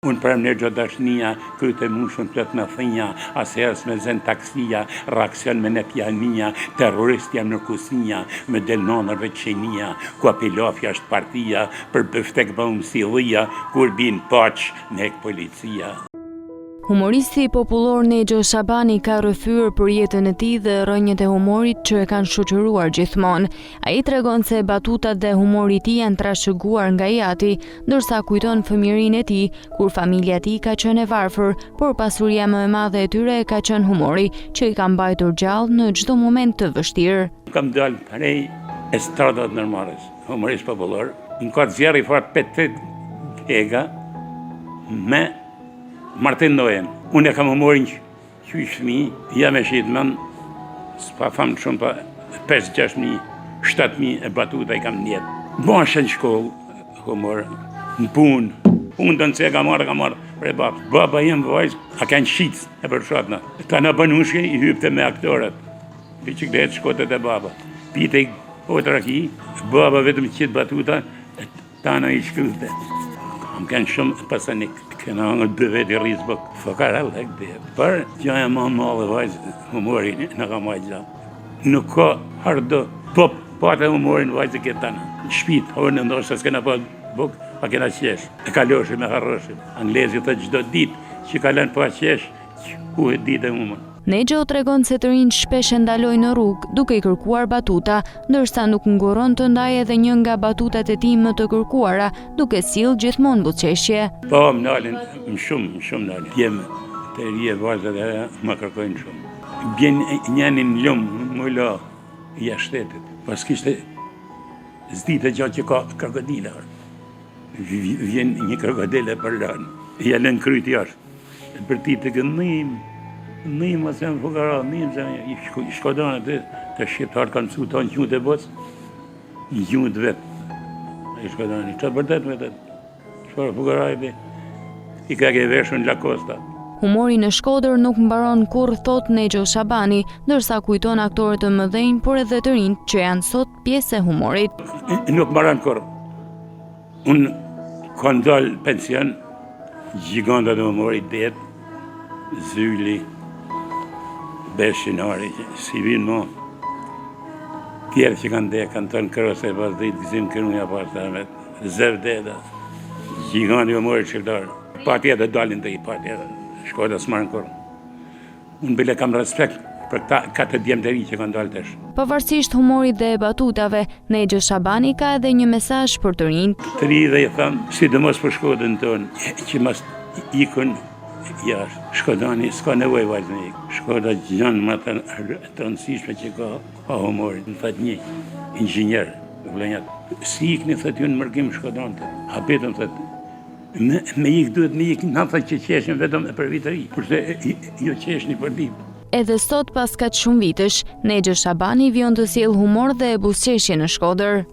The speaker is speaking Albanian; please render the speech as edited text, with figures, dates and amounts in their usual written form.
Unë për në gjë dashnia, kryte mushën plët me thënja, asherës me zen taksia, reakcion me në pjania, terrorist jam në kusinja, me del nonërve qenia, ku apilofja është partia, për bëftek bëm si dhia, kur bin paq nek policia. Humoristi popullor Nexho Shabani ka rrëfyer për jetën e tij dhe rrënjët e humorit që e kanë shoqëruar gjithmonë. Ai tregon se batutat dhe humori i tij janë trashëguar nga jati, ndërsa kujton fëmijërinë e tij, kur familja e tij ka qenë e varfër, por pasuria më e madhe e tyre ka qenë humori, që i ka mbajtur gjallë në çdo moment të vështirë. Kam dalë prej estradat normales, humorist popullor, në ka zjerë i fort petit ega me Martin Noen. Unë e kam humorin që fëmi, jam e shqitmen, s'pa famë shumë pa 5-6.000, 7.000 e batuta i kam njetë. Bashën në shkollë, humor, në punë, punën se ka marrë për e babë. Baba jem vajzë, a kanë shqitës e për shatëna. Ta në banushke i hypte me aktorët. Pi që këtë shkotet e baba. Pite i otra ki, baba vetëm qitë batuta, ta në i shkëllëte. Kam kanë shumë pasanik. Këna nga 2 veti rizbëk, fëkara lek dhe. Për që e ma malë vajzë humorin në ka majtë gjatë. Nuk ka hardo, po pate humorin vajzë këtë tanë. Në shpit, orë në ndoshtë, s'kena pa buk, pa kena qesh. E kaloshim, e harroshim. Anglezi të gjdo dit, që kalen pa qesh, ku e dit e humor. Nexho tregon se të rinj shpesh e ndaloj në rrugë duke i kërkuar batuta, ndërsa nuk nguron të ndajë edhe një nga batutat e tij më të kërkuara, duke sill gjithmonë butëqeshje. Po, më nalin, më shumë nalin. Jem të rije vajzat e më kërkojnë shumë. Bjen njenin lumë, më lo, i shtetit. Pas kishte zdite gjatë që ka krokodila. Vjen një krokodile për lanë. Ja lën kryti jashtë. Për ti të gëndim. Njëmë asë janë fukara, i shkodanë të shqiptarë kanë mësu ta në gjunët e botës, në gjunët vetë. I shkodanë, që të bërtet me të, shfarë fukara i ka ke veshën Lacosta. Humori në Shkodër nuk mbaron kur, thot Nexho Shabani, ndërsa kujton aktorët të mëdhenj, por edhe të rinj që janë sot pjesë e humorit. Nuk mbaron kur. Unë kanë dalë pension, gjigantat e humorit detë, Zyli, Beshinari, si vinë mo, tjerë që kanë dhe, kanë tonë kërës e pas dhe i gëzim kërunja pas të armet, Zevdeda, gjigani humorit shqiptarë, pa tjetë dhe dalin të i pa tjetë, Shkoda s'marën kërë. Unë bile kam respekt për këta 4 djemëteri që kanë dalë tesh. Pavarësisht humorit dhe batutave, Nexho Shabani ka edhe një mesazh për të rinjt. Të ri dhe i thamë, sidomos për Shkodën tonë, që mas ikën jashtë. Shkodani s'ka nevoj vajzë në ikë. Shkoda gjanë më të rëndësishme që ka humorit. Në thëtë një, inxinjer, vlenjat. Si ikë në thëtë ju në mërgim Shkodanë të. Hapetëm thëtë, me ikë duhet me ikë në thëtë që qeshën vetëm e për vitëri, përse jo qeshën i për ditë. Edhe sot pas kaq shumë vitesh, Nexho Shabani vjen të sjellë humor dhe buzëqeshje në Shkodër.